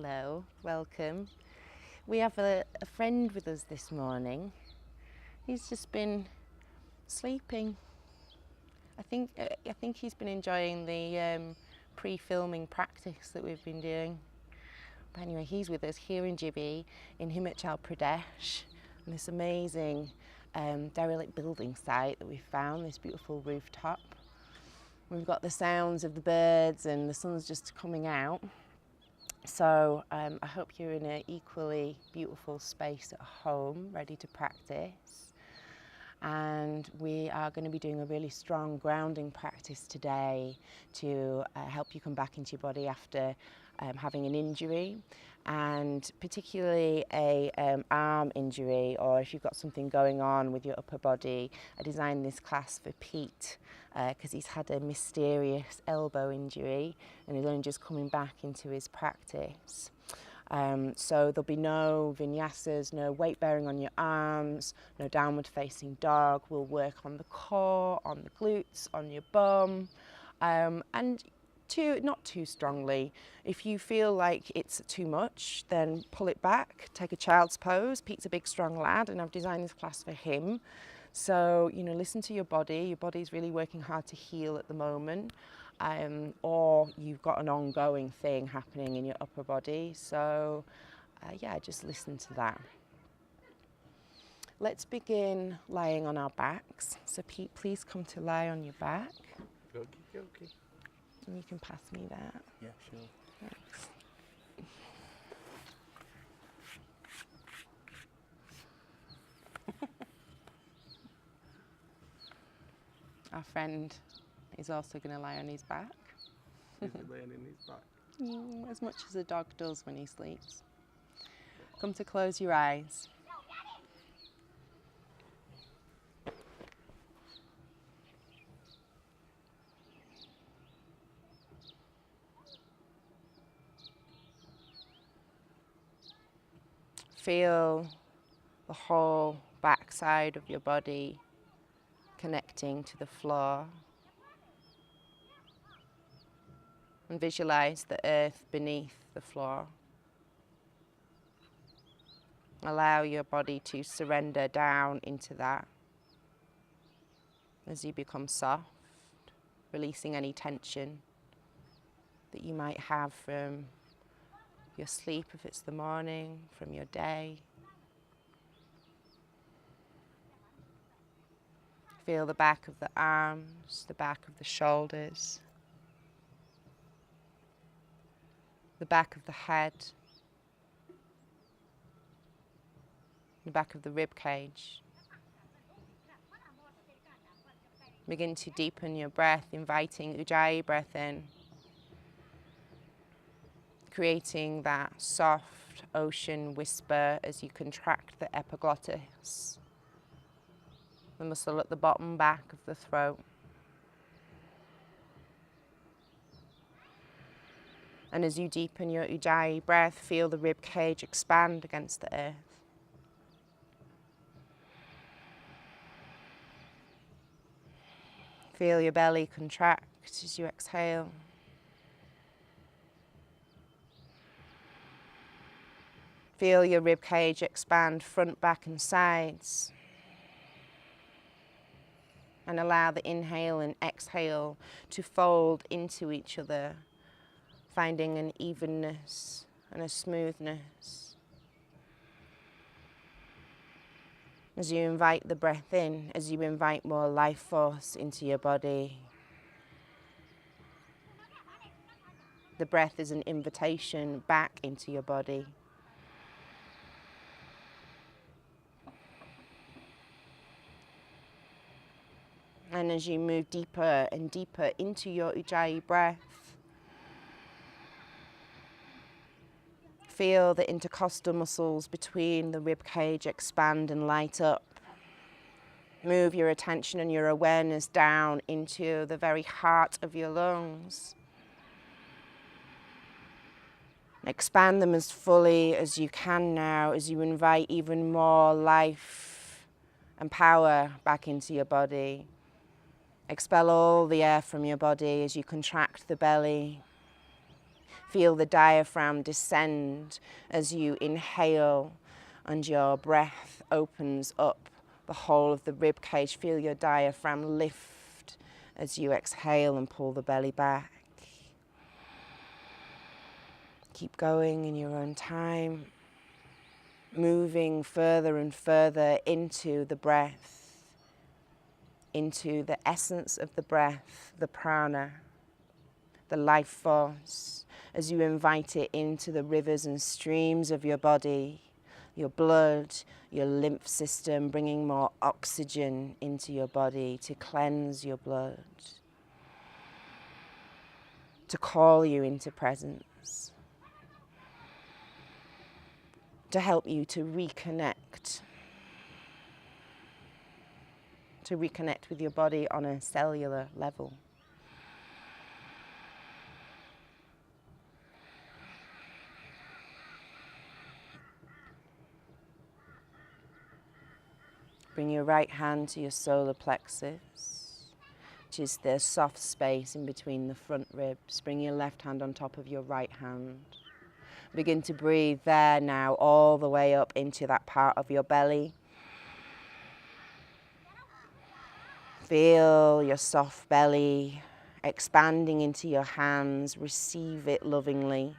Hello, welcome. We have a friend with us this morning. He's just been sleeping. I think he's been enjoying the pre-filming practice that we've been doing. But anyway, he's with us here in Jibbi in Himachal Pradesh, on this amazing derelict building site that we found, this beautiful rooftop. We've got the sounds of the birds and the sun's just coming out. So I hope you're in an equally beautiful space at home, ready to practice. And we are going to be doing a really strong grounding practice today to help you come back into your body after having an injury, and particularly a arm injury, or if you've got something going on with your upper body. I designed this class for Pete because he's had a mysterious elbow injury and he's only just coming back into his practice. So there'll be no vinyasas, no weight bearing on your arms, no downward facing dog. We'll work on the core, on the glutes, on your bum, and not too strongly. If you feel like it's too much, then pull it back, take a child's pose. Pete's a big strong lad and I've designed this class for him. So, listen to your body. Your body's really working hard to heal at the moment. Or you've got an ongoing thing happening in your upper body. So just listen to that. Let's begin lying on our backs. So Pete, please come to lie on your back. Okay. And you can pass me that. Yeah, sure. Thanks. Our friend is also going to lie on his back. Is he laying in his back? As much as a dog does when he sleeps. Come to close your eyes. Feel the whole backside of your body connecting to the floor. And visualize the earth beneath the floor. Allow your body to surrender down into that as you become soft, releasing any tension that you might have from your sleep if it's the morning, from your day. Feel the back of the arms, the back of the shoulders, the back of the head, the back of the rib cage. Begin to deepen your breath, inviting Ujjayi breath in, creating that soft ocean whisper as you contract the epiglottis, the muscle at the bottom back of the throat. And as you deepen your Ujjayi breath, feel the rib cage expand against the earth. Feel your belly contract as you exhale. Feel your rib cage expand front, back and sides. And allow the inhale and exhale to fold into each other, finding an evenness and a smoothness. As you invite the breath in, as you invite more life force into your body. The breath is an invitation back into your body. And as you move deeper and deeper into your Ujjayi breath, feel the intercostal muscles between the rib cage expand and light up. Move your attention and your awareness down into the very heart of your lungs. Expand them as fully as you can now as you invite even more life and power back into your body. Expel all the air from your body as you contract the belly. Feel the diaphragm descend as you inhale and your breath opens up the whole of the rib cage. Feel your diaphragm lift as you exhale and pull the belly back. Keep going in your own time, moving further and further into the breath, into the essence of the breath, the prana, the life force, as you invite it into the rivers and streams of your body, your blood, your lymph system, bringing more oxygen into your body to cleanse your blood, to call you into presence, to help you to reconnect with your body on a cellular level. Bring your right hand to your solar plexus, which is the soft space in between the front ribs. Bring your left hand on top of your right hand. Begin to breathe there now, all the way up into that part of your belly. Feel your soft belly expanding into your hands. Receive it lovingly.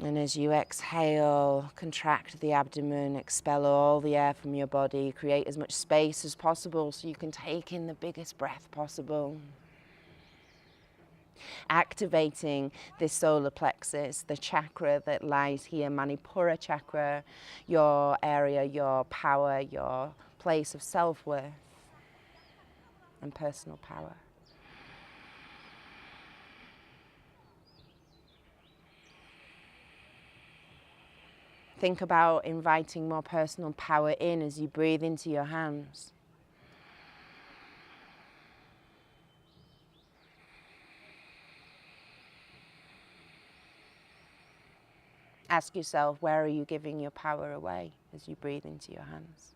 And as you exhale, contract the abdomen, expel all the air from your body, create as much space as possible so you can take in the biggest breath possible. Activating this solar plexus, the chakra that lies here, Manipura chakra, your area, your power, your place of self-worth and personal power. Think about inviting more personal power in as you breathe into your hands. Ask yourself, where are you giving your power away as you breathe into your hands?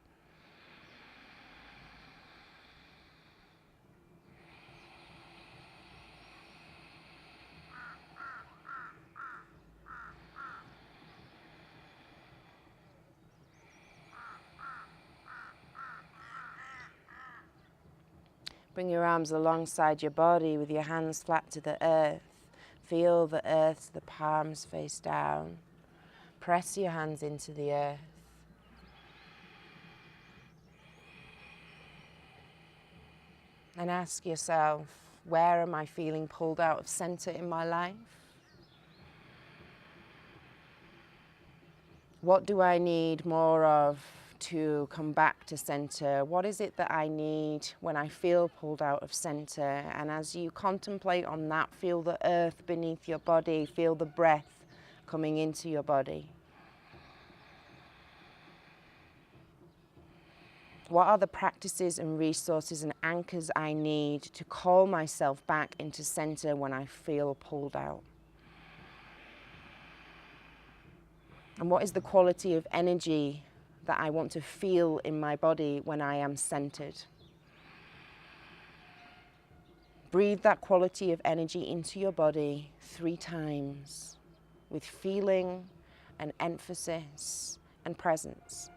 Bring your arms alongside your body with your hands flat to the earth. Feel the earth, the palms face down. Press your hands into the earth. And ask yourself, where am I feeling pulled out of center in my life? What do I need more of to come back to center? What is it that I need when I feel pulled out of center? And as you contemplate on that, feel the earth beneath your body, feel the breath coming into your body. What are the practices and resources and anchors I need to call myself back into center when I feel pulled out? And what is the quality of energy that I want to feel in my body when I am centered? Breathe that quality of energy into your body 3 times with feeling and emphasis and presence.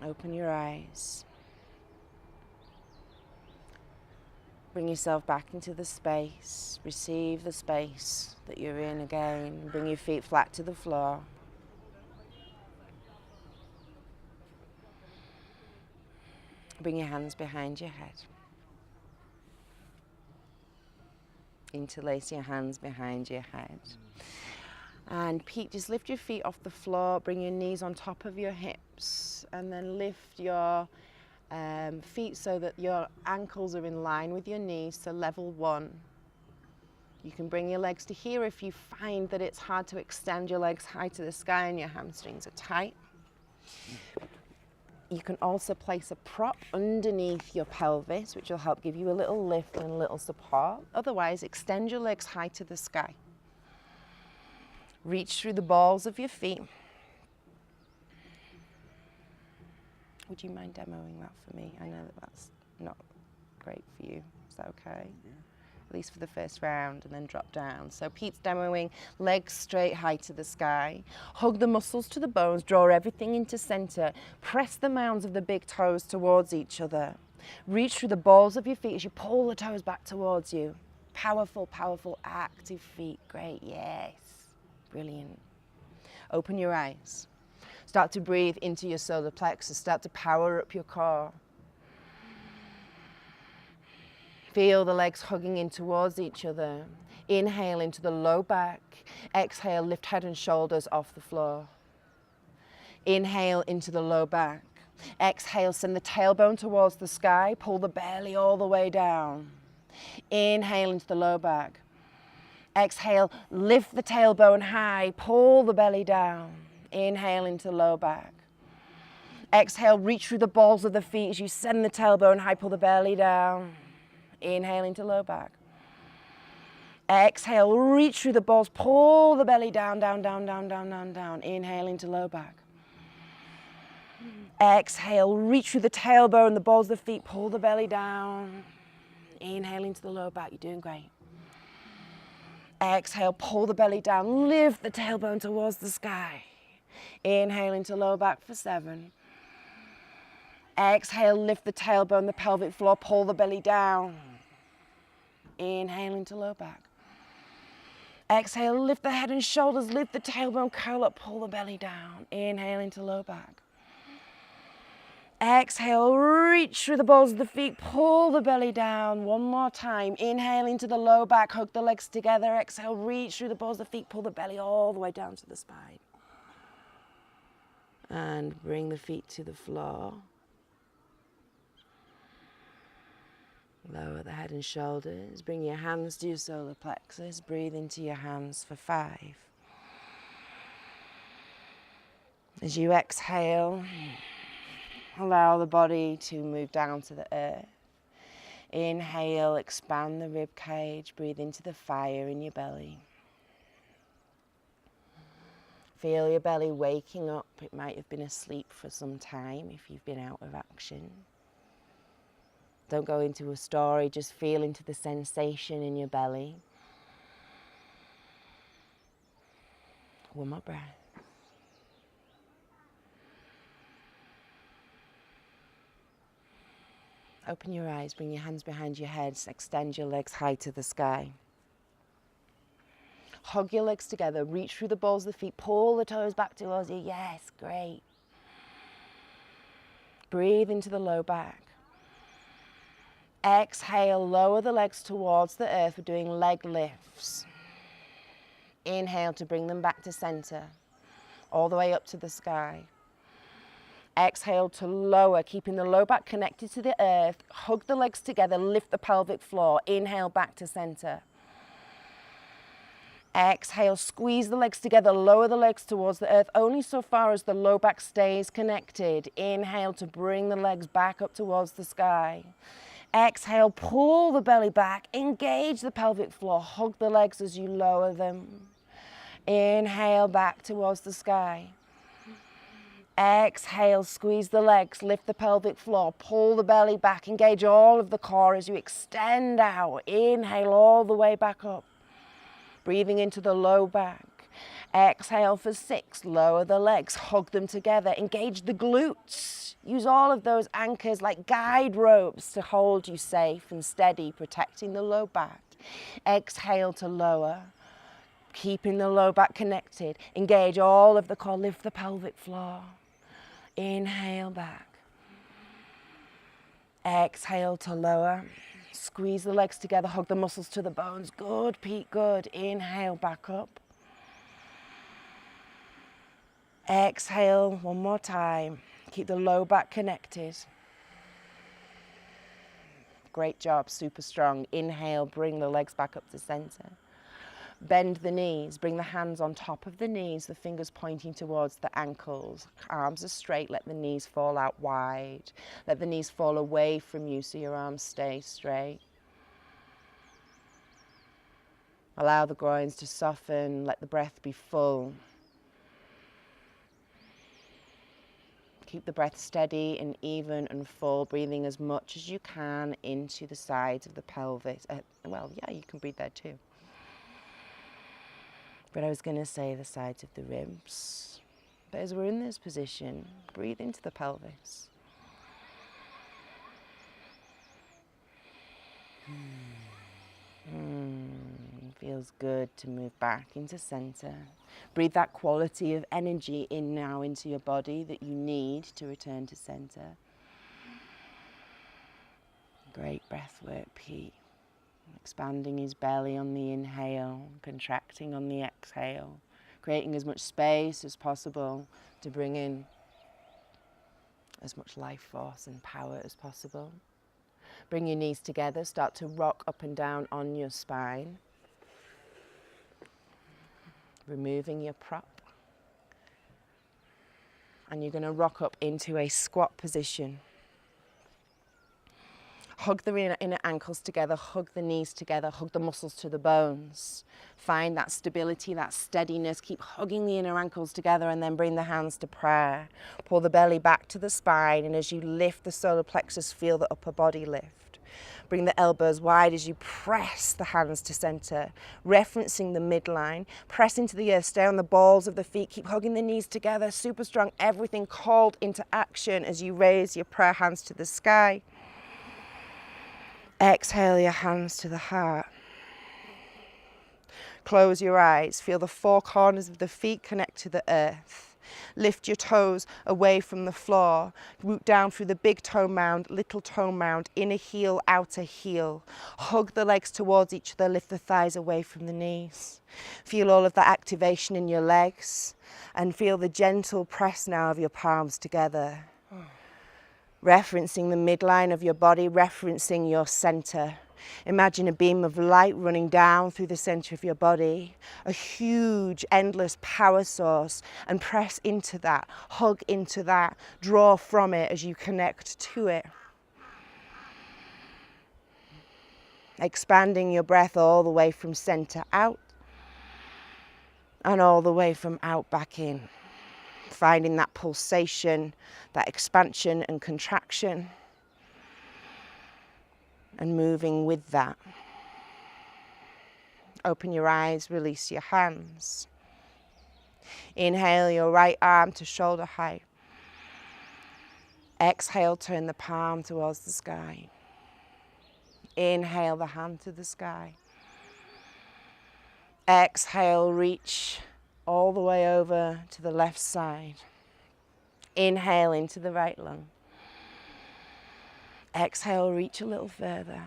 Open your eyes. Bring yourself back into the space. Receive the space that you're in again. Bring your feet flat to the floor. Bring your hands behind your head. Interlace your hands behind your head. And Pete, just lift your feet off the floor, bring your knees on top of your hips, and then lift your feet so that your ankles are in line with your knees, so level 1. You can bring your legs to here if you find that it's hard to extend your legs high to the sky and your hamstrings are tight. You can also place a prop underneath your pelvis, which will help give you a little lift and a little support. Otherwise, extend your legs high to the sky. Reach through the balls of your feet. Would you mind demoing that for me? I know that that's not great for you. Is that okay? Yeah. At least for the first round, and then drop down. So Pete's demoing legs straight high to the sky. Hug the muscles to the bones, draw everything into center. Press the mounds of the big toes towards each other. Reach through the balls of your feet as you pull the toes back towards you. Powerful, powerful, active feet. Great, yes. Brilliant. Open your eyes. Start to breathe into your solar plexus. Start to power up your core. Feel the legs hugging in towards each other. Inhale into the low back. Exhale, lift head and shoulders off the floor. Inhale into the low back. Exhale, send the tailbone towards the sky. Pull the belly all the way down. Inhale into the low back. Exhale, lift the tailbone high. Pull the belly down. Inhale into low back. Exhale, reach through the balls of the feet as you send the tailbone high, pull the belly down. Inhale into low back. Exhale, reach through the balls, pull the belly down, down, down, down, down, down, down. Inhale into low back. Exhale, reach through the tailbone, the balls of the feet, pull the belly down. Inhale into the low back, you're doing great. Exhale, pull the belly down, lift the tailbone towards the sky. Inhale into low back for 7. Exhale, lift the tailbone, the pelvic floor, pull the belly down. Inhale into low back. Exhale, lift the head and shoulders, lift the tailbone, curl up, pull the belly down. Inhale into low back. Exhale, reach through the balls of the feet, pull the belly down. One more time. Inhale into the low back, hug the legs together. Exhale, reach through the balls of the feet, pull the belly all the way down to the spine. And bring the feet to the floor. Lower the head and shoulders. Bring your hands to your solar plexus. Breathe into your hands for 5. As you exhale, allow the body to move down to the earth. Inhale, expand the rib cage. Breathe into the fire in your belly. Feel your belly waking up. It might have been asleep for some time if you've been out of action. Don't go into a story, just feel into the sensation in your belly. One more breath. Open your eyes, bring your hands behind your heads, extend your legs high to the sky. Hug your legs together, reach through the balls of the feet, pull the toes back towards you. Yes, great. Breathe into the low back. Exhale, lower the legs towards the earth. We're doing leg lifts. Inhale to bring them back to center, all the way up to the sky. Exhale to lower, keeping the low back connected to the earth. Hug the legs together, lift the pelvic floor. Inhale back to center. Exhale, squeeze the legs together, lower the legs towards the earth, only so far as the low back stays connected. Inhale to bring the legs back up towards the sky. Exhale, pull the belly back, engage the pelvic floor, hug the legs as you lower them. Inhale back towards the sky. Exhale, squeeze the legs, lift the pelvic floor, pull the belly back, engage all of the core as you extend out. Inhale all the way back up. Breathing into the low back. Exhale for 6, lower the legs, hug them together, engage the glutes. Use all of those anchors like guide ropes to hold you safe and steady, protecting the low back. Exhale to lower, keeping the low back connected. Engage all of the core, lift the pelvic floor. Inhale back. Exhale to lower. Squeeze the legs together, hug the muscles to the bones. Good, Pete, good. Inhale back up. Exhale one more time. Keep the low back connected. Great job, super strong. Inhale, bring the legs back up to center. Bend the knees, bring the hands on top of the knees, the fingers pointing towards the ankles. Arms are straight, let the knees fall out wide. Let the knees fall away from you so your arms stay straight. Allow the groins to soften, let the breath be full. Keep the breath steady and even and full, breathing as much as you can into the sides of the pelvis. Well, yeah, you can breathe there too. But I was going to say the sides of the ribs. But as we're in this position, breathe into the pelvis. Feels good to move back into center. Breathe that quality of energy in now into your body that you need to return to center. Great breath work, Pete. Expanding his belly on the inhale, contracting on the exhale, creating as much space as possible to bring in as much life force and power as possible. Bring your knees together, start to rock up and down on your spine. Removing your prop. And you're going to rock up into a squat position. Hug the inner ankles together, hug the knees together, hug the muscles to the bones. Find that stability, that steadiness. Keep hugging the inner ankles together and then bring the hands to prayer. Pull the belly back to the spine, and as you lift the solar plexus, feel the upper body lift. Bring the elbows wide as you press the hands to center, referencing the midline. Press into the earth, stay on the balls of the feet, keep hugging the knees together, super strong, everything called into action as you raise your prayer hands to the sky. Exhale your hands to the heart. Close your eyes. Feel the four corners of the feet connect to the earth. Lift your toes away from the floor. Root down through the big toe mound, little toe mound, inner heel, outer heel. Hug the legs towards each other. Lift the thighs away from the knees. Feel all of that activation in your legs and feel the gentle press now of your palms together. Referencing the midline of your body, referencing your center. Imagine a beam of light running down through the center of your body, a huge, endless power source, and press into that, hug into that, draw from it as you connect to it. Expanding your breath all the way from center out and all the way from out back in. Finding that pulsation, that expansion and contraction, and moving with that. Open your eyes, release your hands. Inhale your right arm to shoulder height. Exhale, turn the palm towards the sky. Inhale the hand to the sky. Exhale, reach all the way over to the left side. Inhale into the right lung. Exhale, reach a little further.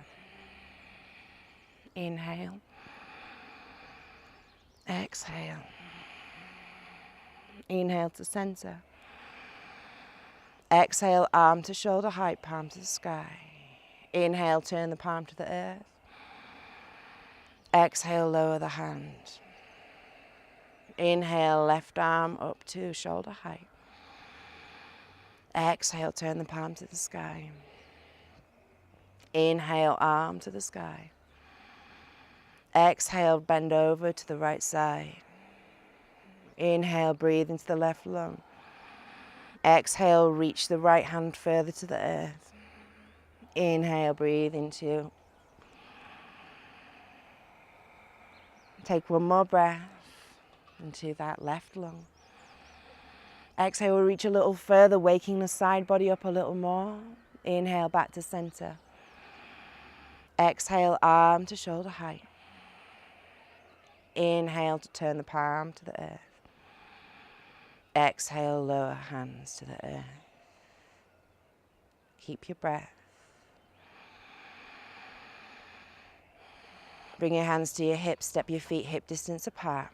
Inhale. Exhale. Inhale to center. Exhale, arm to shoulder height, palm to the sky. Inhale, turn the palm to the earth. Exhale, lower the hand. Inhale, left arm up to shoulder height. Exhale, turn the palm to the sky. Inhale, arm to the sky. Exhale, bend over to the right side. Inhale, breathe into the left lung. Exhale, reach the right hand further to the earth. Inhale, breathe into. Take one more breath into that left lung. Exhale, we'll reach a little further, waking the side body up a little more. Inhale, back to center. Exhale, arm to shoulder height. Inhale to turn the palm to the earth. Exhale, lower hands to the earth. Keep your breath. Bring your hands to your hips, step your feet hip distance apart.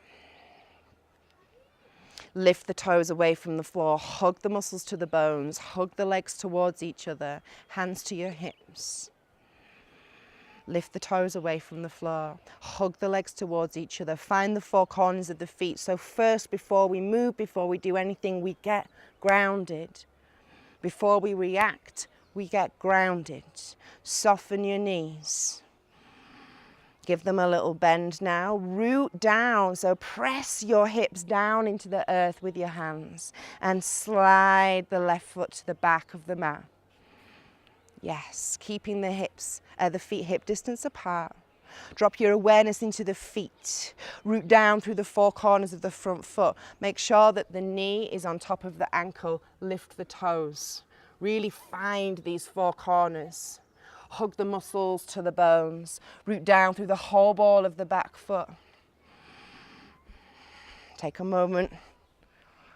Lift the toes away from the floor, hug the muscles to the bones, hug the legs towards each other, hands to your hips. Lift the toes away from the floor. Hug the legs towards each other. Find the four corners of the feet. So first, before we move, before we do anything, we get grounded. Before we react, we get grounded. Soften your knees. Give them a little bend now. Root down, so press your hips down into the earth with your hands and slide the left foot to the back of the mat. Yes, keeping the feet hip distance apart. Drop your awareness into the feet. Root down through the four corners of the front foot. Make sure that the knee is on top of the ankle. Lift the toes. Really find these four corners. Hug the muscles to the bones. Root down through the whole ball of the back foot. Take a moment.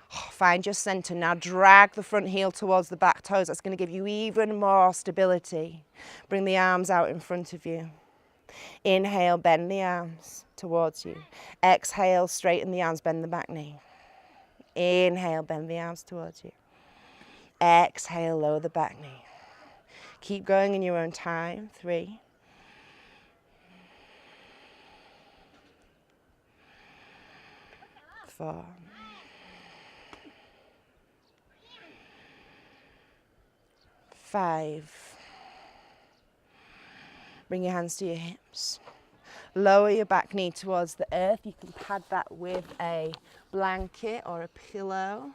Find your center. Now drag the front heel towards the back toes. That's going to give you even more stability. Bring the arms out in front of you. Inhale, bend the arms towards you. Exhale, straighten the arms, bend the back knee. Inhale, bend the arms towards you. Exhale, lower the back knee. Keep going in your own time. 3. 4. 5. Bring your hands to your hips. Lower your back knee towards the earth. You can pad that with a blanket or a pillow.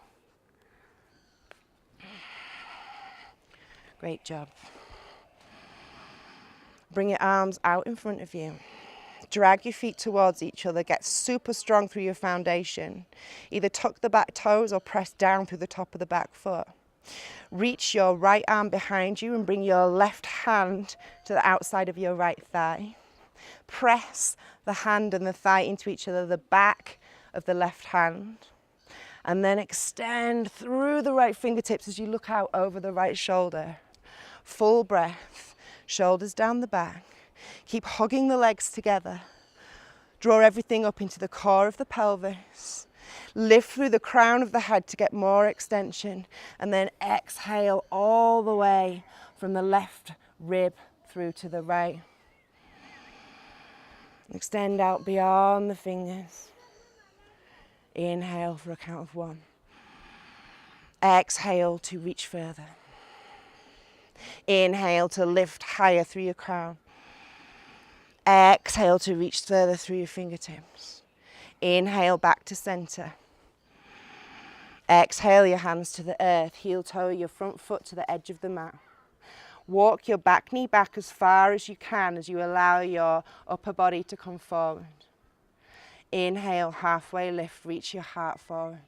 Great job. Bring your arms out in front of you. Drag your feet towards each other. Get super strong through your foundation. Either tuck the back toes or press down through the top of the back foot. Reach your right arm behind you and bring your left hand to the outside of your right thigh. Press the hand and the thigh into each other, the back of the left hand. And then extend through the right fingertips as you look out over the right shoulder. Full breath, shoulders down the back. Keep hugging the legs together. Draw everything up into the core of the pelvis. Lift through the crown of the head to get more extension. And then exhale all the way from the left rib through to the right. Extend out beyond the fingers. Inhale for a count of 1. Exhale to reach further. Inhale to lift higher through your crown. Exhale to reach further through your fingertips. Inhale back to center. Exhale your hands to the earth. Heel toe your front foot to the edge of the mat. Walk your back knee back as far as you can as you allow your upper body to come forward. Inhale, halfway lift, reach your heart forward.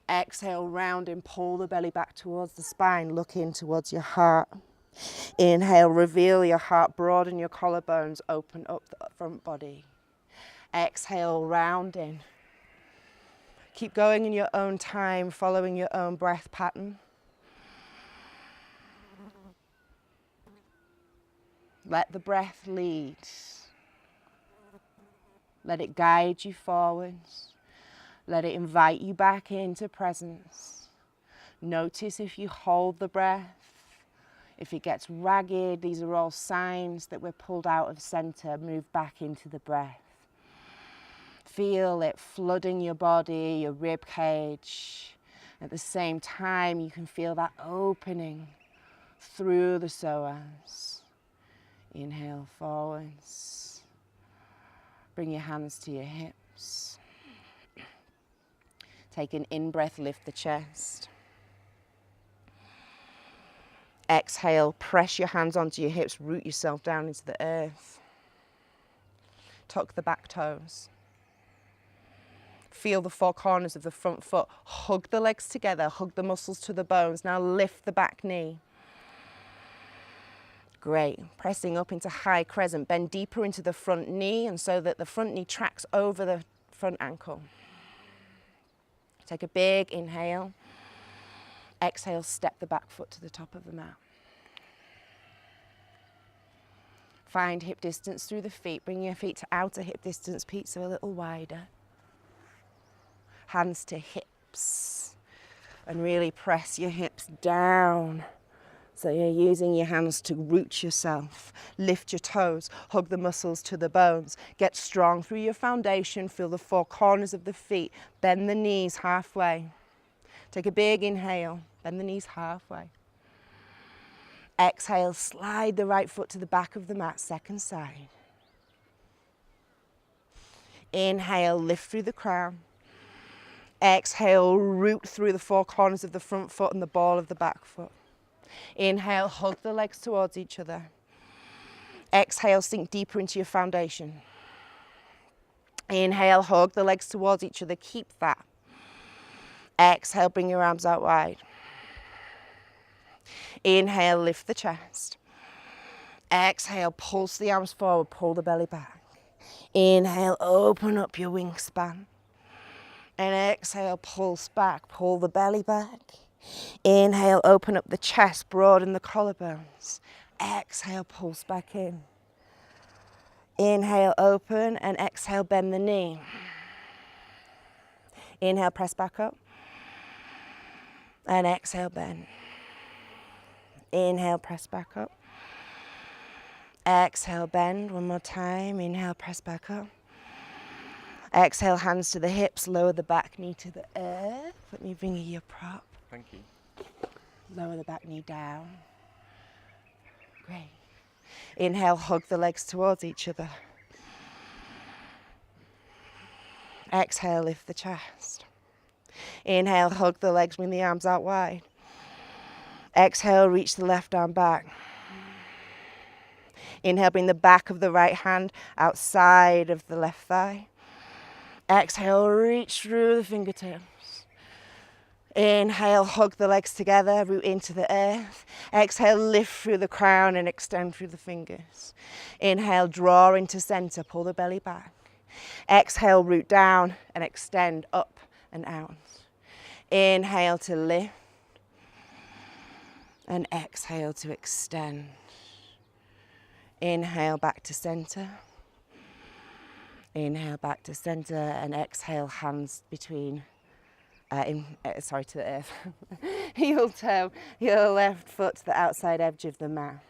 Exhale, round and pull the belly back towards the spine. Look in towards your heart. Inhale, reveal your heart, broaden your collarbones, open up the front body. Exhale, round in. Keep going in your own time, following your own breath pattern. Let the breath lead. Let it guide you forwards. Let it invite you back into presence. Notice if you hold the breath. If it gets ragged, these are all signs that we're pulled out of center. Move back into the breath. Feel it flooding your body, your rib cage. At the same time, you can feel that opening through the psoas. Inhale forwards. Bring your hands to your hips. Take an in-breath, lift the chest. Exhale, press your hands onto your hips, root yourself down into the earth. Tuck the back toes. Feel the four corners of the front foot. Hug the legs together, hug the muscles to the bones. Now lift the back knee. Great. Pressing up into high crescent. Bend deeper into the front knee and so that the front knee tracks over the front ankle. Take a big inhale. Exhale, step the back foot to the top of the mat. Find hip distance through the feet. Bring your feet to outer hip distance, feet so a little wider. Hands to hips. And really press your hips down So you're using your hands to root yourself, lift your toes, hug the muscles to the bones, get strong through your foundation, feel the four corners of the feet, bend the knees halfway. Take a big inhale, bend the knees halfway. Exhale, slide the right foot to the back of the mat, second side. Inhale, lift through the crown. Exhale, root through the four corners of the front foot and the ball of the back foot. Inhale, hug the legs towards each other. Exhale, sink deeper into your foundation. Inhale, hug the legs towards each other, keep that. Exhale, bring your arms out wide. Inhale, lift the chest. Exhale, pulse the arms forward, pull the belly back. Inhale, open up your wingspan. And exhale, pulse back, pull the belly back. Inhale, open up the chest, broaden the collarbones. Exhale, pulse back in. Inhale, open, and exhale, bend the knee. Inhale, press back up. And exhale, bend. Inhale, press back up. Exhale, bend one more time. Inhale, press back up. Exhale, hands to the hips, lower the back knee to the earth. Let me bring you your prop. Thank you. Lower the back knee down. Great. Inhale, hug the legs towards each other. Exhale, lift the chest. Inhale, hug the legs, bring the arms out wide. Exhale, reach the left arm back. Inhale, bring the back of the right hand outside of the left thigh. Exhale, reach through the fingertips. Inhale, hug the legs together, root into the earth. Exhale, lift through the crown and extend through the fingers. Inhale, draw into center, pull the belly back. Exhale, root down and extend up and out. Inhale to lift. And exhale to extend. Inhale back to center. Inhale back to center and exhale, hands between, to the earth. Heel toe, your left foot to the outside edge of the mat.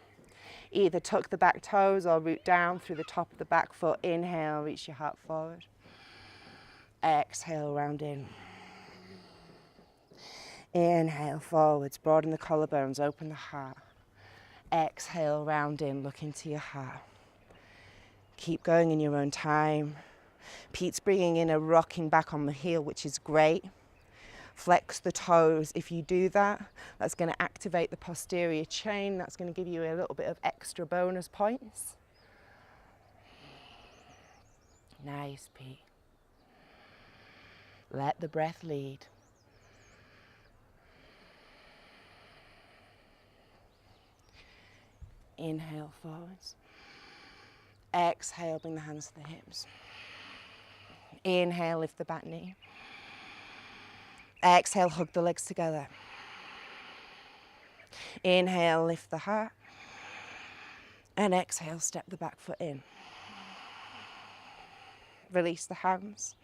Either tuck the back toes or root down through the top of the back foot. Inhale, reach your heart forward. Exhale, round in. Inhale, forwards, broaden the collarbones, open the heart. Exhale, round in, look into your heart. Keep going in your own time. Pete's bringing in a rocking back on the heel, which is great. Flex the toes. If you do that, that's going to activate the posterior chain. That's going to give you a little bit of extra bonus points. Nice, Pete. Let the breath lead. Inhale, forwards. Exhale, bring the hands to the hips. Inhale, lift the back knee. Exhale, hug the legs together. Inhale, lift the heart. And exhale, step the back foot in. Release the hands.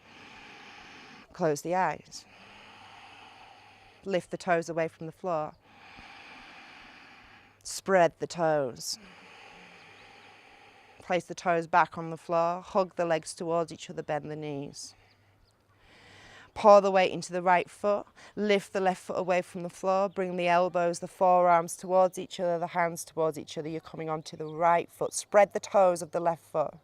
Close the eyes. Lift the toes away from the floor. Spread the toes. Place the toes back on the floor. Hug the legs towards each other, bend the knees. Pour the weight into the right foot. Lift the left foot away from the floor. Bring the elbows, the forearms towards each other, the hands towards each other. You're coming onto the right foot. Spread the toes of the left foot.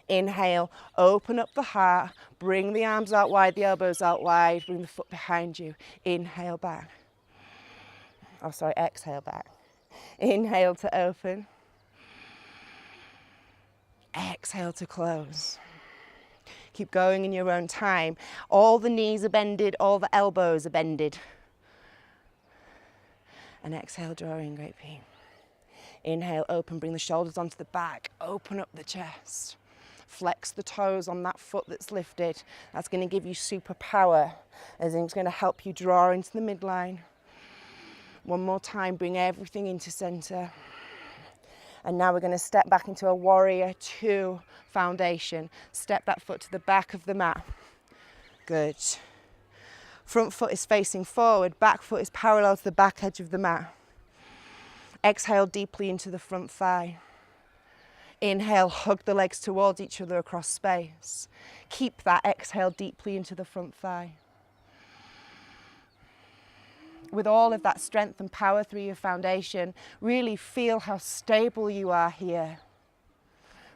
Inhale, open up the heart. Bring the arms out wide, the elbows out wide. Bring the foot behind you. Inhale back. Exhale back. Inhale to open. Exhale to close. Keep going in your own time. All the knees are bended, all the elbows are bended. And exhale, draw in, great P. Inhale, open, bring the shoulders onto the back. Open up the chest. Flex the toes on that foot that's lifted. That's going to give you super power, as in it's going to help you draw into the midline. One more time, bring everything into center. And now we're going to step back into a warrior 2 foundation. Step that foot to the back of the mat. Good. Front foot is facing forward, back foot is parallel to the back edge of the mat. Exhale deeply into the front thigh. Inhale, hug the legs towards each other across space. Keep that exhale deeply into the front thigh. With all of that strength and power through your foundation, really feel how stable you are here.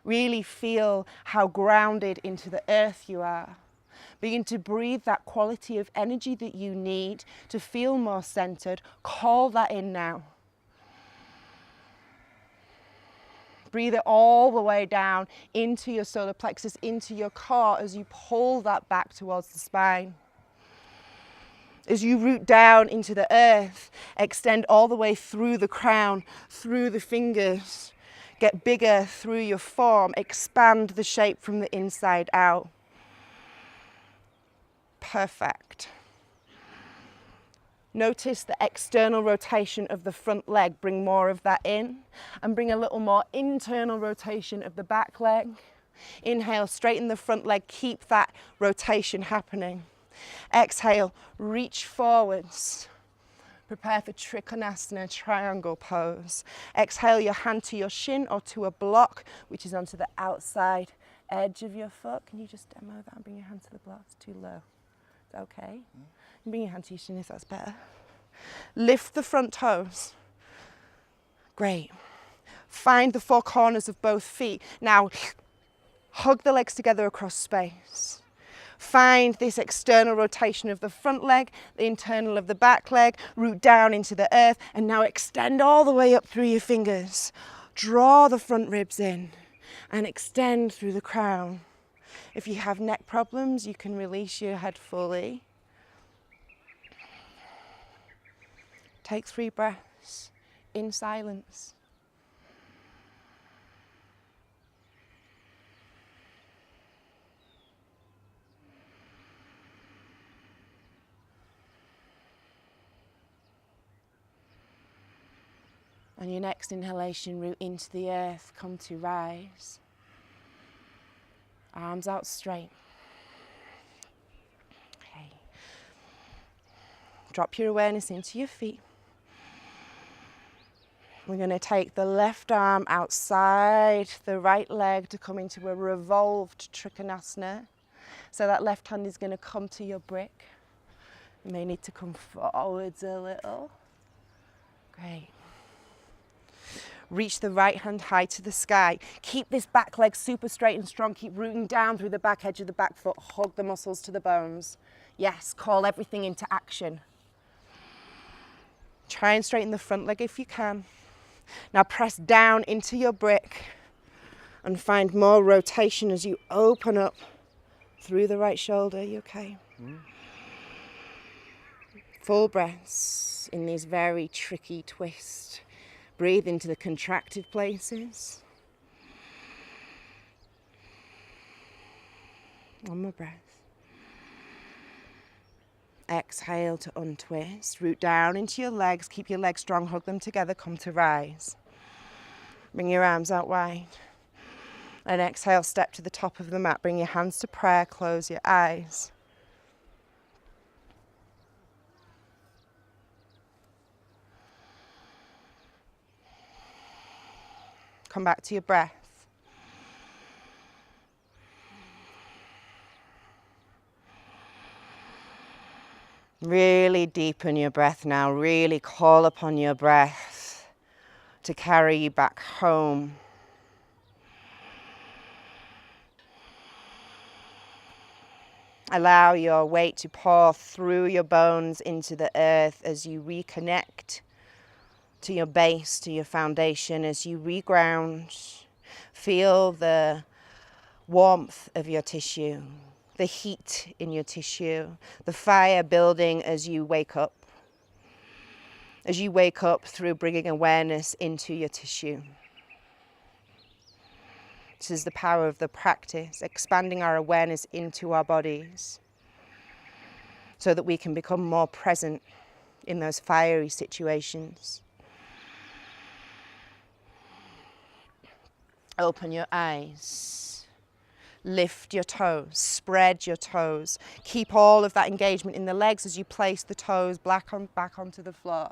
Really feel how grounded into the earth you are. Begin to breathe that quality of energy that you need to feel more centered. Call that in now. Breathe it all the way down into your solar plexus, into your core as you pull that back towards the spine. As you root down into the earth, extend all the way through the crown, through the fingers. Get bigger through your form. Expand the shape from the inside out. Perfect. Notice the external rotation of the front leg. Bring more of that in and bring a little more internal rotation of the back leg. Inhale, straighten the front leg. Keep that rotation happening. Exhale, reach forwards. Prepare for Trikonasana, triangle pose. Exhale your hand to your shin or to a block, which is onto the outside edge of your foot. Can you just demo that and bring your hand to the block? It's too low. Is that okay? Bring your hand to your shin if that's better. Lift the front toes. Great. Find the four corners of both feet. Now, hug the legs together across space. Find this external rotation of the front leg, the internal of the back leg, root down into the earth, and now extend all the way up through your fingers. Draw the front ribs in and extend through the crown. If you have neck problems, you can release your head fully. Take 3 breaths in silence. On your next inhalation, root into the earth, come to rise. Arms out straight. Okay. Drop your awareness into your feet. We're going to take the left arm outside the right leg to come into a revolved Trikonasana. So that left hand is going to come to your brick. You may need to come forwards a little. Great. Reach the right hand high to the sky. Keep this back leg super straight and strong. Keep rooting down through the back edge of the back foot. Hug the muscles to the bones. Yes, call everything into action. Try and straighten the front leg if you can. Now press down into your brick and find more rotation as you open up through the right shoulder. You okay? Full breaths in these very tricky twists. Breathe into the contracted places. One more breath. Exhale to untwist. Root down into your legs. Keep your legs strong. Hug them together. Come to rise. Bring your arms out wide. And exhale, step to the top of the mat. Bring your hands to prayer. Close your eyes. Come back to your breath. Really deepen your breath now. Really call upon your breath to carry you back home. Allow your weight to pour through your bones into the earth as you reconnect to your base, to your foundation, as you reground. Feel the warmth of your tissue, the heat in your tissue, the fire building as you wake up. As you wake up through bringing awareness into your tissue. This is the power of the practice, expanding our awareness into our bodies so that we can become more present in those fiery situations. Open your eyes, lift your toes, spread your toes. Keep all of that engagement in the legs as you place the toes back onto the floor.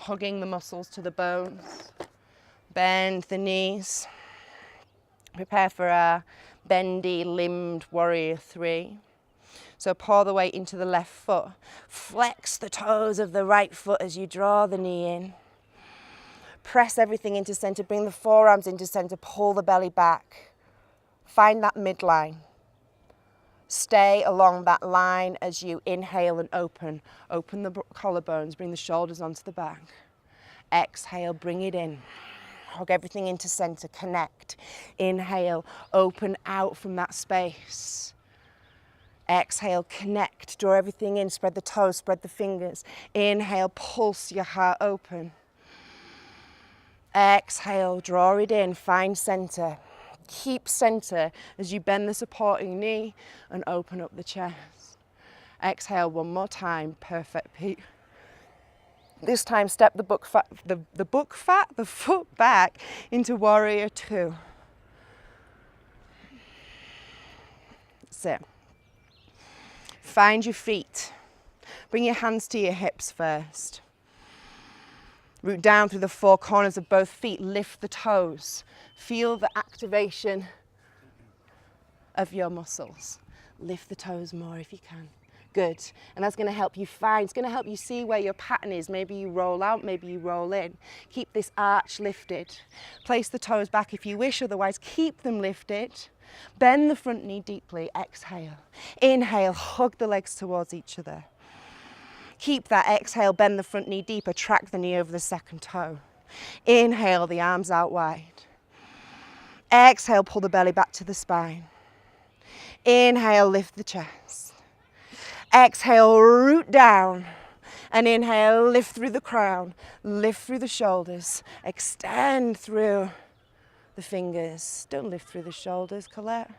hugging the muscles to the bones. Bend the knees. Prepare for our bendy limbed warrior 3. So pour the weight into the left foot. Flex the toes of the right foot as you draw the knee in. Press everything into center. Bring the forearms into center. Pull the belly back. Find that midline. Stay along that line as you inhale and open. Open the collarbones. Bring the shoulders onto the back. Exhale, bring it in. Hug everything into center. Connect. Inhale, open out from that space. Exhale, connect. Draw everything in. Spread the toes, spread the fingers. Inhale, pulse your heart open. Exhale, draw it in. Find center. Keep center as you bend the supporting knee and open up the chest. Exhale one more time. Perfect, Pete. This time, step the foot back into warrior 2. That's it. Find your feet. Bring your hands to your hips first. Root down through the 4 corners of both feet. Lift the toes. Feel the activation of your muscles. Lift the toes more if you can. Good. And that's going to help you find, it's going to help you see where your pattern is. Maybe you roll out, maybe you roll in. Keep this arch lifted. Place the toes back if you wish, otherwise keep them lifted. Bend the front knee deeply. Exhale. Inhale, hug the legs towards each other. Keep that exhale, bend the front knee deeper, track the knee over the second toe. Inhale, the arms out wide. Exhale, pull the belly back to the spine. Inhale, lift the chest. Exhale, root down. And inhale, lift through the crown, lift through the shoulders, extend through the fingers. Don't lift through the shoulders, Colette.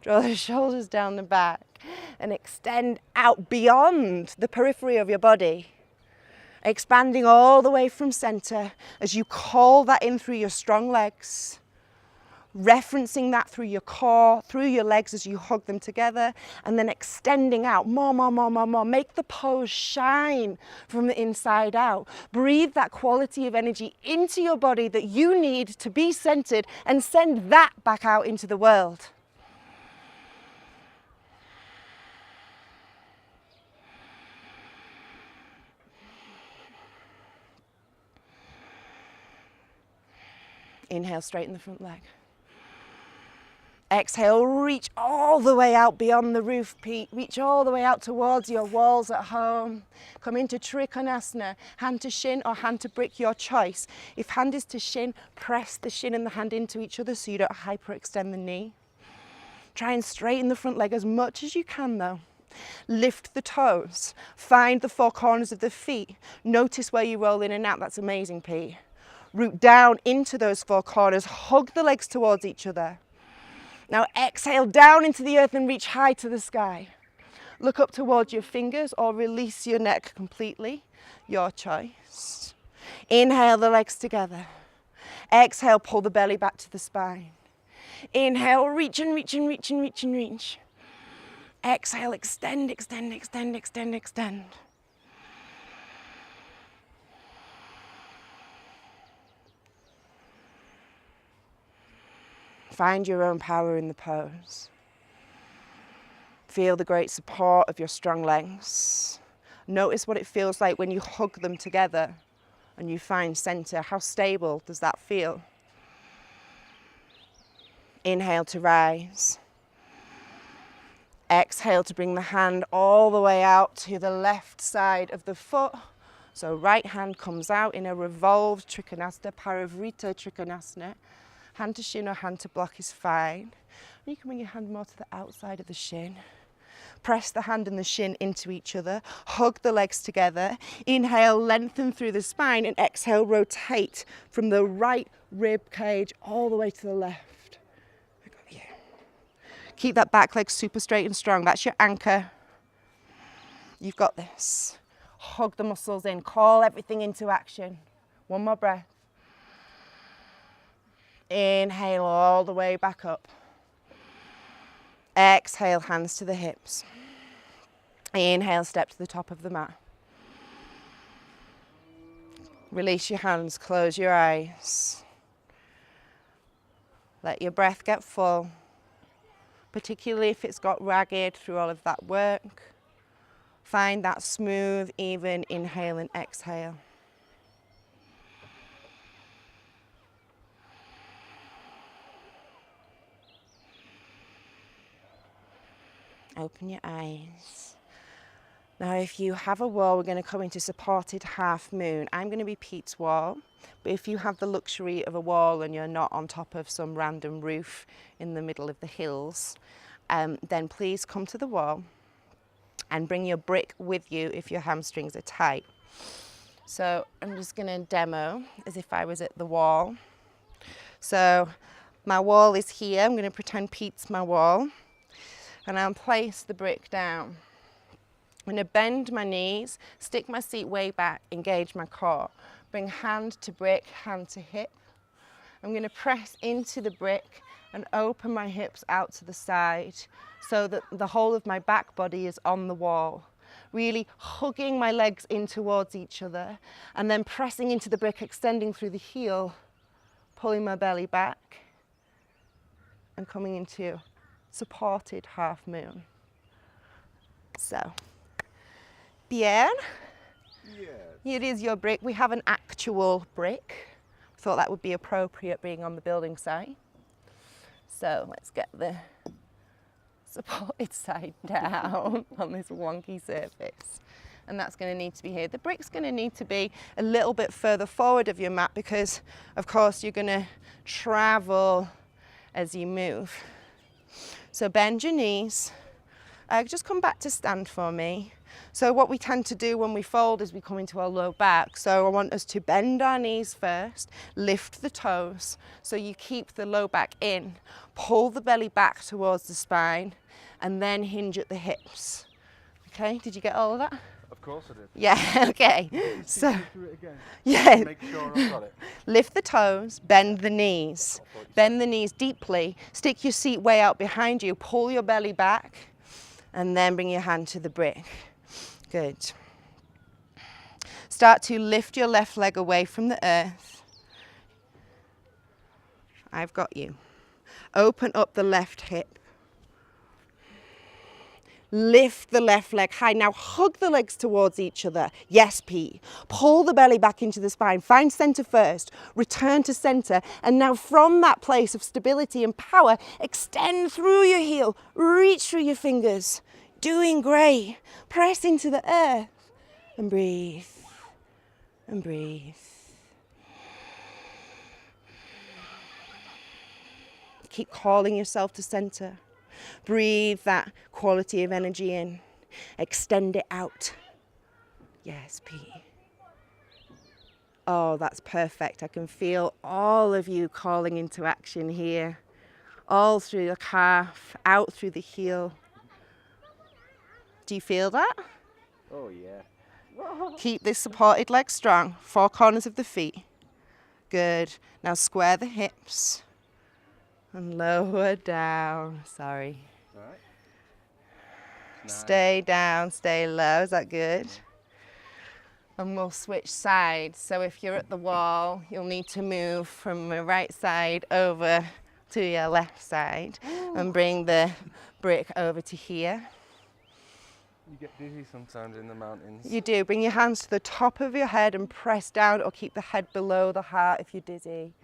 Draw the shoulders down the back and extend out beyond the periphery of your body. Expanding all the way from center as you call that in through your strong legs. Referencing that through your core, through your legs as you hug them together, and then extending out more. Make the pose shine from the inside out. Breathe that quality of energy into your body that you need to be centered and send that back out into the world. Inhale, straighten the front leg. Exhale, reach all the way out beyond the roof, Pete. Reach all the way out towards your walls at home. Come into Trikonasana, hand to shin or hand to brick, your choice. If hand is to shin, press the shin and the hand into each other so you don't hyperextend the knee. Try and straighten the front leg as much as you can though. Lift the toes. Find the 4 corners of the feet. Notice where you roll in and out. That's amazing, Pete. Root down into those 4 corners. Hug the legs towards each other. Now exhale down into the earth and reach high to the sky. Look up towards your fingers or release your neck completely. Your choice. Inhale the legs together. Exhale, pull the belly back to the spine. Inhale, reach and reach and reach and reach and reach. Exhale, extend, extend, extend, extend, extend. Find your own power in the pose. Feel the great support of your strong legs. Notice what it feels like when you hug them together and you find center. How stable does that feel? Inhale to rise. Exhale to bring the hand all the way out to the left side of the foot. So right hand comes out in a revolved Trikonasana, Parivrtta Trikonasana. Hand to shin or hand to block is fine. You can bring your hand more to the outside of the shin. Press the hand and the shin into each other. Hug the legs together. Inhale, lengthen through the spine, and exhale, rotate from the right rib cage all the way to the left. I got you. Keep that back leg super straight and strong. That's your anchor. You've got this. Hug the muscles in. Call everything into action. One more breath. Inhale all the way back up. Exhale, hands to the hips. Inhale, step to the top of the mat. Release your hands, close your eyes. Let your breath get full, particularly if it's got ragged through all of that work. Find that smooth, even inhale and exhale. Open your eyes. Now, if you have a wall, we're going to come into supported half moon. I'm going to be Pete's wall, but if you have the luxury of a wall and you're not on top of some random roof in the middle of the hills, then please come to the wall and bring your brick with you if your hamstrings are tight. So I'm just going to demo as if I was at the wall. So my wall is here. I'm going to pretend Pete's my wall, and I'll place the brick down. I'm going to bend my knees, stick my seat way back, engage my core. Bring hand to brick, hand to hip. I'm going to press into the brick and open my hips out to the side so that the whole of my back body is on the wall. Really hugging my legs in towards each other and then pressing into the brick, extending through the heel, pulling my belly back and coming into supported half moon. So, bien. Yes. Here is your brick. We have an actual brick. Thought that would be appropriate being on the building site. So let's get the supported side down on this wonky surface. And that's going to need to be here. The brick's going to need to be a little bit further forward of your mat because, of course, you're going to travel as you move. So bend your knees. Just come back to stand for me. So what we tend to do when we fold is we come into our low back. So I want us to bend our knees first, lift the toes, so you keep the low back in, pull the belly back towards the spine, and then hinge at the hips. Okay, did you get all of that? Of course I did. Yeah, okay. So, Do it again. yeah. Make sure I've got it. Lift the toes, bend the knees. Bend the knees deeply, stick your seat way out behind you, pull your belly back, and then bring your hand to the brick. Good. Start to lift your left leg away from the earth. I've got you. Open up the left hip. Lift the left leg high. Now hug the legs towards each other. Yes, Pete. Pull the belly back into the spine. Find center first. Return to center. And now from that place of stability and power, extend through your heel. Reach through your fingers. Doing great. Press into the earth. And breathe. And breathe. Keep calling yourself to center. Breathe that quality of energy in. Extend it out. Yes, Pete. Oh, that's perfect. I can feel all of you calling into action here. All through the calf, out through the heel. Do you feel that? Oh yeah. Keep this supported leg strong. 4 corners of the feet. Good. Now square the hips. And lower down. Sorry. All right. Nice. Stay down, stay low. Is that good? And we'll switch sides. So if you're at the wall, you'll need to move from the right side over to your left side and bring the brick over to here. You get dizzy sometimes in the mountains. You do. Bring your hands to the top of your head and press down, or keep the head below the heart if you're dizzy.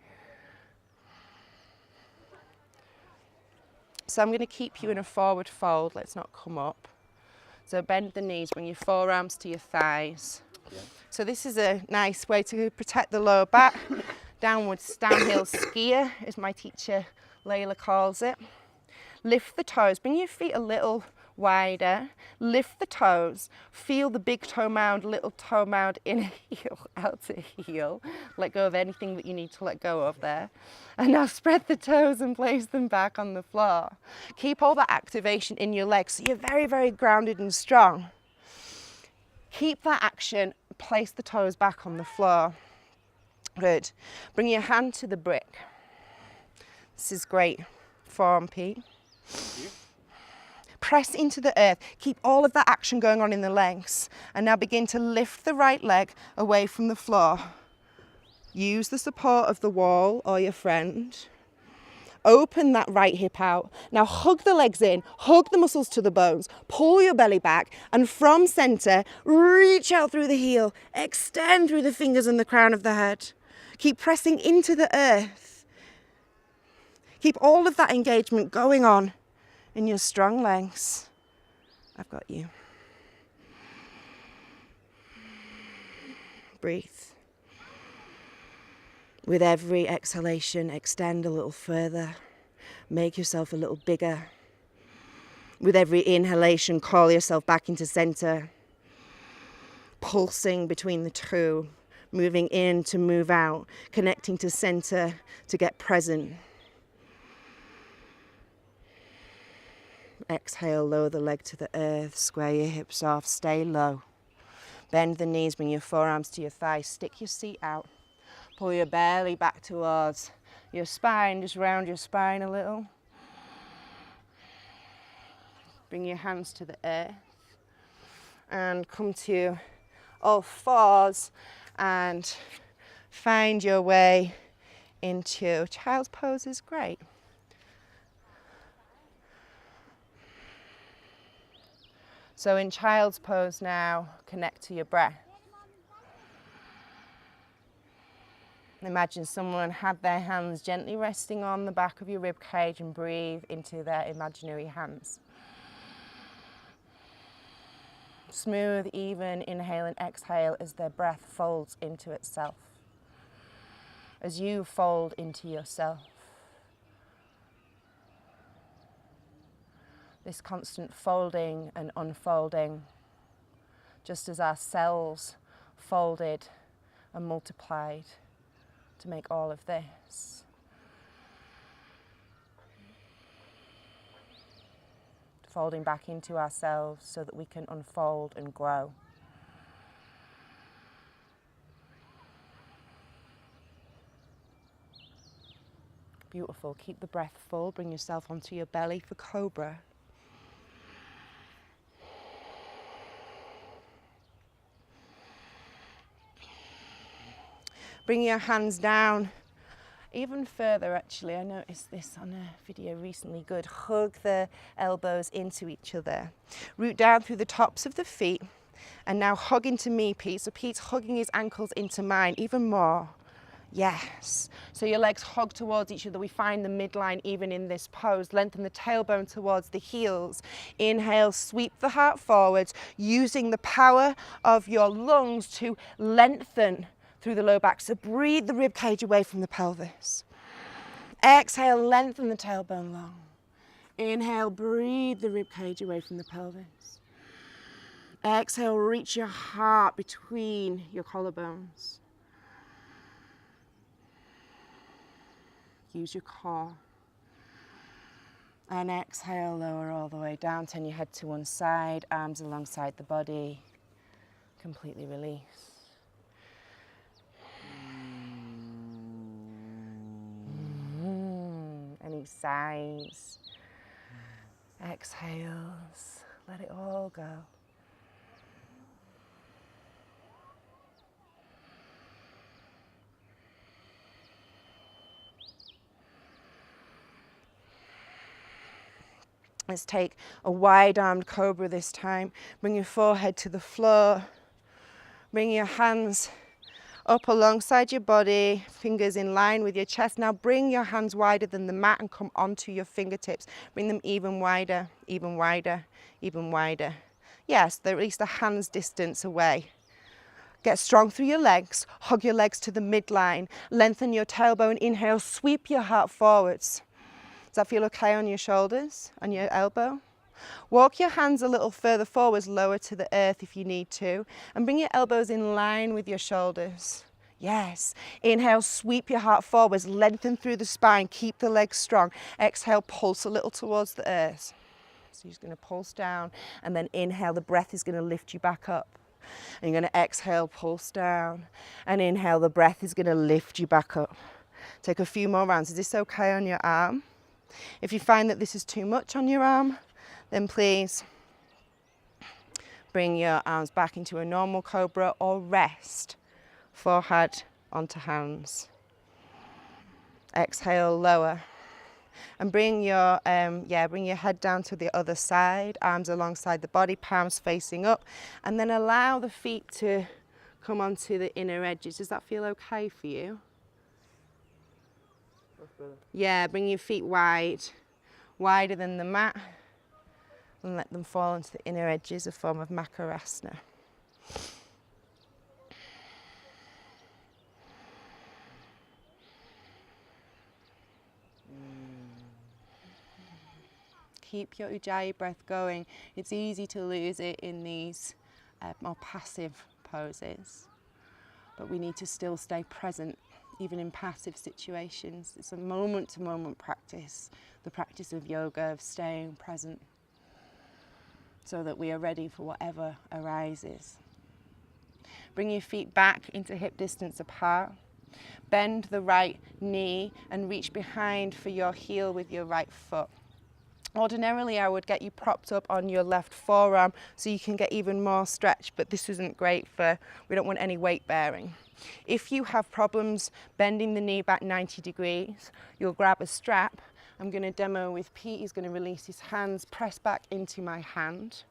So I'm going to keep you in a forward fold. Let's not come up. So bend the knees, bring your forearms to your thighs. Yeah. So this is a nice way to protect the lower back. Downward downhill skier, as my teacher Layla calls it. Lift the toes, bring your feet a little wider. Lift the toes, feel the big toe mound, little toe mound, inner heel, outer heel. Let go of anything that you need to let go of there. And now spread the toes and place them back on the floor. Keep all that activation in your legs so you're very, very grounded and strong. Keep that action, place the toes back on the floor. Good. Bring your hand to the brick. This is great form, Pete. Thank you. Press into the earth. Keep all of that action going on in the legs. And now begin to lift the right leg away from the floor. Use the support of the wall or your friend. Open that right hip out. Now hug the legs in, hug the muscles to the bones, pull your belly back, and from center, reach out through the heel, extend through the fingers and the crown of the head. Keep pressing into the earth. Keep all of that engagement going on in your strong legs. I've got you. Breathe. With every exhalation, extend a little further. Make yourself a little bigger. With every inhalation, call yourself back into center. Pulsing between the two, moving in to move out, connecting to center to get present. Exhale, lower the leg to the earth, square your hips off, stay low. Bend the knees, bring your forearms to your thighs, stick your seat out. Pull your belly back towards your spine, just round your spine a little. Bring your hands to the earth and come to all fours and find your way into child's pose is great. So in child's pose now, connect to your breath. Imagine someone had their hands gently resting on the back of your rib cage and breathe into their imaginary hands. Smooth, even inhale and exhale as their breath folds into itself. As you fold into yourself. This constant folding and unfolding, just as our cells folded and multiplied to make all of this. Folding back into ourselves so that we can unfold and grow. Beautiful. Keep the breath full. Bring yourself onto your belly for cobra. Bring your hands down even further, actually. I noticed this on a video recently. Good. Hug the elbows into each other. Root down through the tops of the feet and now hug into me, Pete. So Pete's hugging his ankles into mine even more. Yes. So your legs hug towards each other. We find the midline even in this pose. Lengthen the tailbone towards the heels. Inhale, sweep the heart forwards, using the power of your lungs to lengthen through the low back. So breathe the rib cage away from the pelvis. Exhale, lengthen the tailbone long. Inhale, breathe the rib cage away from the pelvis. Exhale, reach your heart between your collarbones. Use your core. And exhale, lower all the way down. Turn your head to one side, arms alongside the body. Completely release. Any sighs, exhales, let it all go. Let's take a wide-armed cobra this time. Bring your forehead to the floor. Bring your hands up alongside your body, fingers in line with your chest. Now bring your hands wider than the mat and come onto your fingertips. Bring them even wider, even wider, even wider. Yes, they're at least a hand's distance away. Get strong through your legs. Hug your legs to the midline. Lengthen your tailbone. Inhale, sweep your heart forwards. Does that feel okay on your shoulders, on your elbow? Walk your hands a little further forwards, lower to the earth if you need to, and bring your elbows in line with your shoulders. Yes. Inhale, sweep your heart forwards, lengthen through the spine, keep the legs strong. Exhale, pulse a little towards the earth. So you're just going to pulse down, and then inhale, the breath is going to lift you back up. And you're going to exhale, pulse down, and inhale, the breath is going to lift you back up. Take a few more rounds. Is this okay on your arm? If you find that this is too much on your arm, then please bring your arms back into a normal cobra or rest. Forehead onto hands. Exhale, lower. And bring your head down to the other side, arms alongside the body, palms facing up, and then allow the feet to come onto the inner edges. Does that feel okay for you? That's better. Yeah, bring your feet wide, wider than the mat, and let them fall onto the inner edges, a form of Makarasana. Keep your Ujjayi breath going. It's easy to lose it in these more passive poses, but we need to still stay present, even in passive situations. It's a moment-to-moment practice, the practice of yoga, of staying present, so that we are ready for whatever arises. Bring your feet back into hip distance apart. Bend the right knee and reach behind for your heel with your right foot. Ordinarily, I would get you propped up on your left forearm so you can get even more stretch, but this isn't great we don't want any weight bearing. If you have problems bending the knee back 90 degrees, you'll grab a strap. I'm going to demo with Pete. He's going to release his hands, press back into my hand,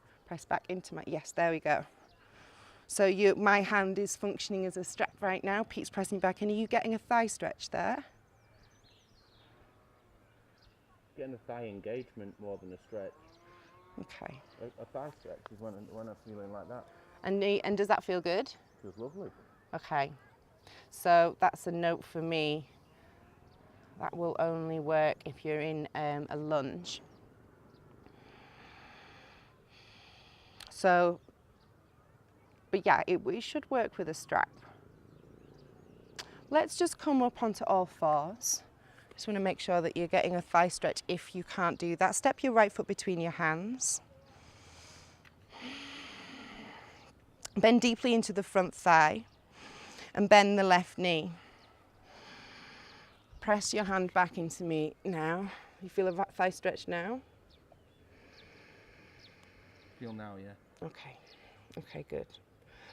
yes, there we go. So my hand is functioning as a strap right now. Pete's pressing back, and are you getting a thigh stretch there? Getting a thigh engagement more than a stretch. Okay. A thigh stretch is when I'm feeling like that. And does that feel good? Feels lovely. Okay. So that's a note for me. That will only work if you're in a lunge. So, but yeah, it should work with a strap. Let's just come up onto all fours. Just want to make sure that you're getting a thigh stretch if you can't do that. Step your right foot between your hands. Bend deeply into the front thigh and bend the left knee. Press your hand back into me now. You feel a thigh stretch now? Feel now, yeah. Okay, good.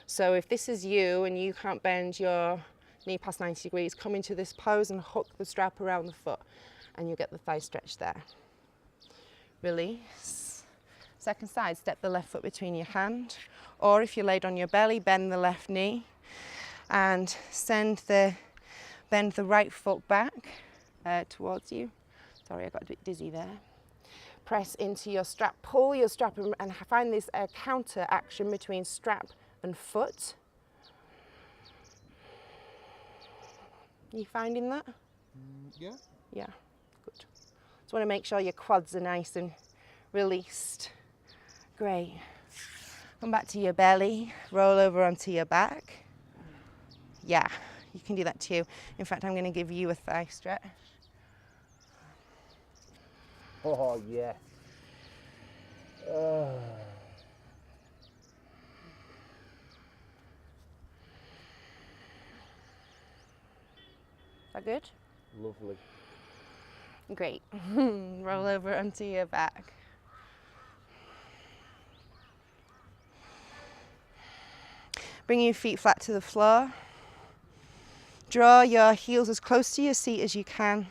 So if this is you and you can't bend your knee past 90 degrees, come into this pose and hook the strap around the foot and you'll get the thigh stretch there. Release. Second side, step the left foot between your hand, or if you're laid on your belly, bend the left knee and bend the right foot back towards you. Sorry, I got a bit dizzy there. Press into your strap, pull your strap and find this counter action between strap and foot. You finding that? Yeah. Yeah, good. Just want to make sure your quads are nice and released. Great. Come back to your belly, roll over onto your back. Yeah, you can do that too. In fact, I'm going to give you a thigh stretch. Oh, yeah. Is that good? Lovely. Great. Roll over onto your back. Bring your feet flat to the floor. Draw your heels as close to your seat as you can.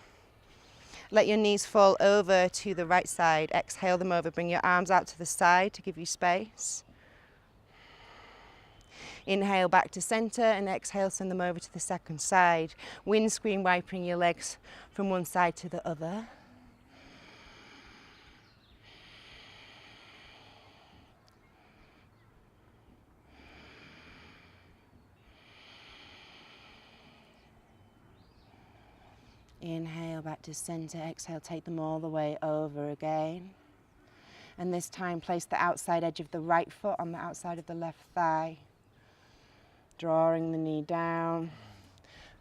Let your knees fall over to the right side. Exhale them over. Bring your arms out to the side to give you space. Inhale back to center and exhale, send them over to the second side. Windscreen wiping your legs from one side to the other. Inhale back to center, exhale, take them all the way over again. And this time place the outside edge of the right foot on the outside of the left thigh. Drawing the knee down,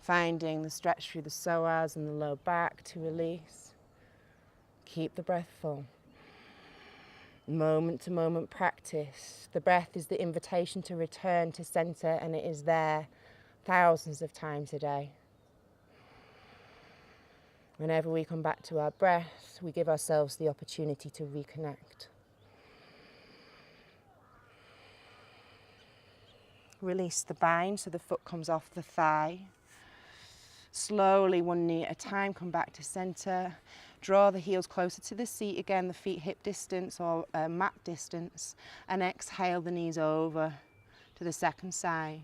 finding the stretch through the psoas and the low back to release. Keep the breath full. Moment to moment practice. The breath is the invitation to return to center, and it is there thousands of times a day. Whenever we come back to our breath, we give ourselves the opportunity to reconnect. Release the bind so the foot comes off the thigh. Slowly, one knee at a time, come back to center. Draw the heels closer to the seat again, the feet hip distance or mat distance. And exhale the knees over to the second side.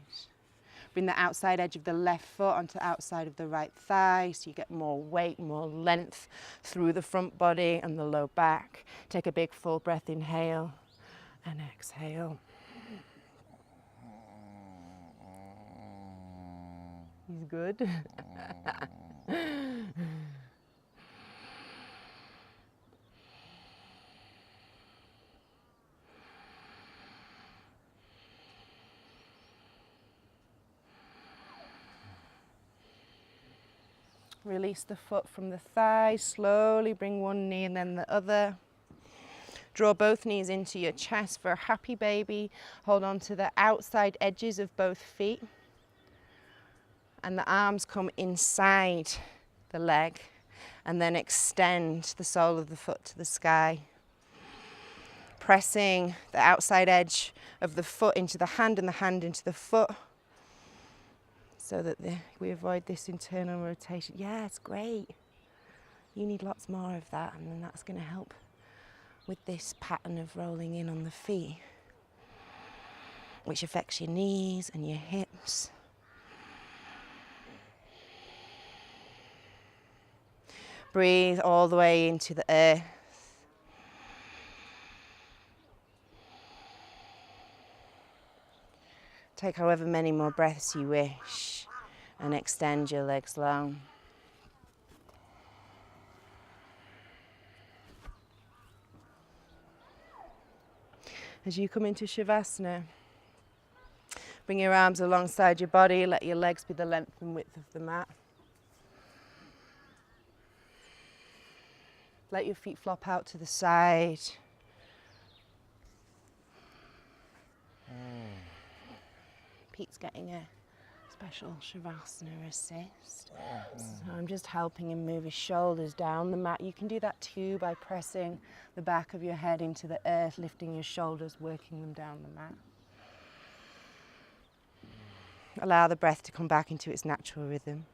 Bring the outside edge of the left foot onto the outside of the right thigh so you get more weight, more length through the front body and the low back. Take a big full breath, inhale and exhale. He's good. Release the foot from the thigh, slowly bring one knee and then the other. Draw both knees into your chest for a happy baby. Hold on to the outside edges of both feet. And the arms come inside the leg and then extend the sole of the foot to the sky. Pressing the outside edge of the foot into the hand and the hand into the foot so that we avoid this internal rotation. Yeah, it's great. You need lots more of that, and then that's going to help with this pattern of rolling in on the feet, which affects your knees and your hips. Breathe all the way into the earth. Take however many more breaths you wish and extend your legs long. As you come into Shavasana, bring your arms alongside your body, let your legs be the length and width of the mat. Let your feet flop out to the side. Pete's getting a special Shavasana assist. So I'm just helping him move his shoulders down the mat. You can do that too by pressing the back of your head into the earth, lifting your shoulders, working them down the mat. Allow the breath to come back into its natural rhythm.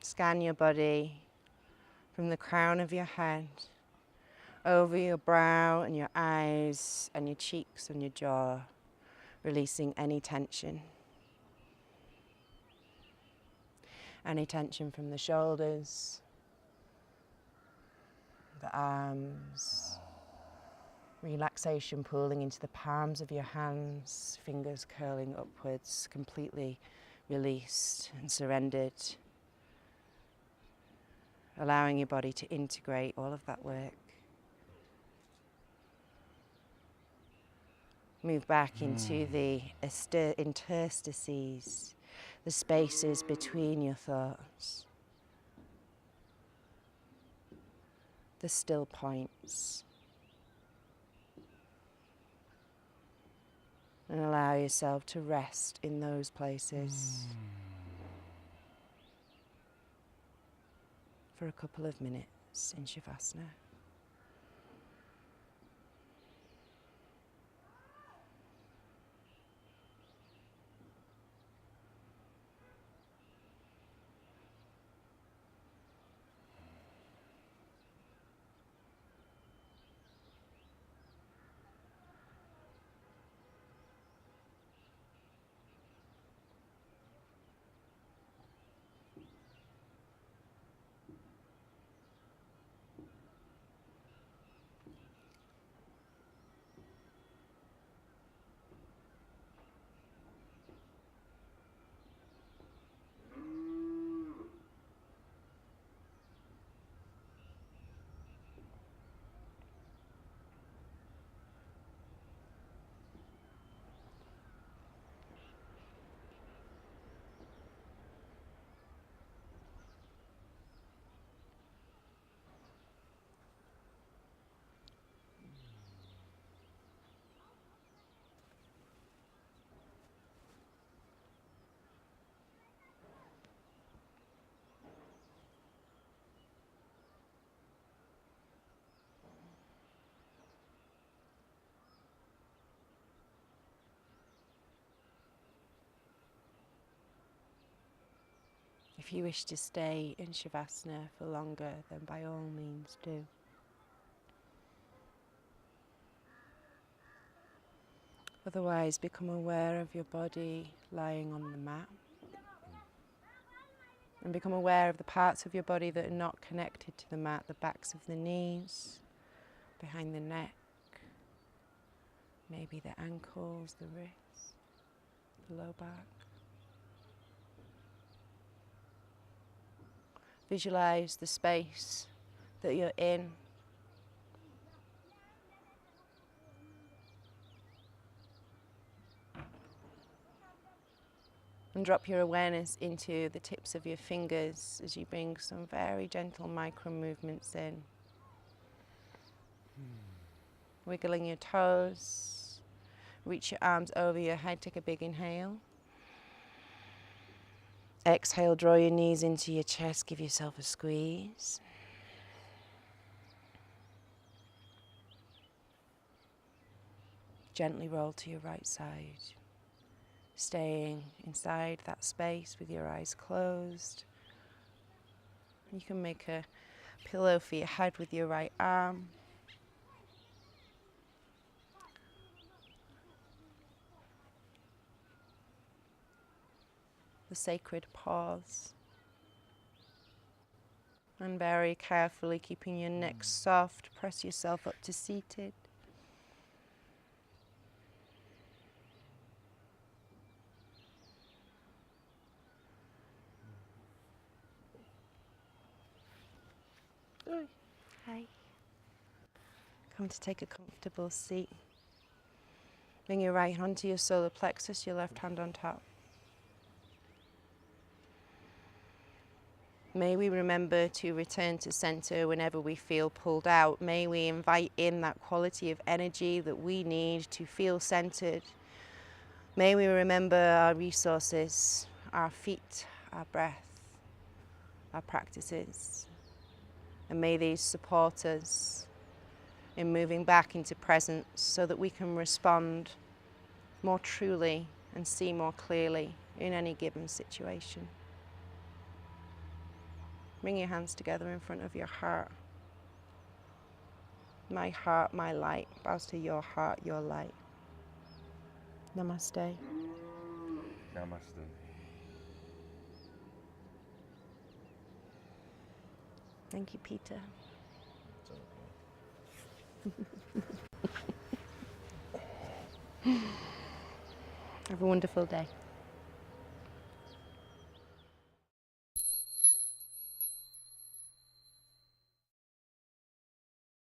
Scan your body from the crown of your head over your brow and your eyes and your cheeks and your jaw, releasing any tension. Any tension from the shoulders, the arms, relaxation pooling into the palms of your hands, fingers curling upwards, completely released and surrendered. Allowing your body to integrate all of that work. Move back into the interstices, the spaces between your thoughts, the still points. And allow yourself to rest in those places for a couple of minutes in Shavasana. If you wish to stay in Shavasana for longer, then by all means do. Otherwise, become aware of your body lying on the mat. And become aware of the parts of your body that are not connected to the mat, the backs of the knees, behind the neck, maybe the ankles, the wrists, the low back. Visualize the space that you're in. And drop your awareness into the tips of your fingers as you bring some very gentle micro movements in. Wiggling your toes. Reach your arms over your head, take a big inhale. Exhale, draw your knees into your chest, give yourself a squeeze. Gently roll to your right side. Staying inside that space with your eyes closed. You can make a pillow for your head with your right arm. The sacred pause. And very carefully keeping your neck soft, press yourself up to seated. Hi. Come to take a comfortable seat. Bring your right hand to your solar plexus, your left hand on top. May we remember to return to center whenever we feel pulled out. May we invite in that quality of energy that we need to feel centered. May we remember our resources, our feet, our breath, our practices. And may these support us in moving back into presence so that we can respond more truly and see more clearly in any given situation. Bring your hands together in front of your heart. My heart, my light, bows to your heart, your light. Namaste. Namaste. Thank you, Peter. Have a wonderful day.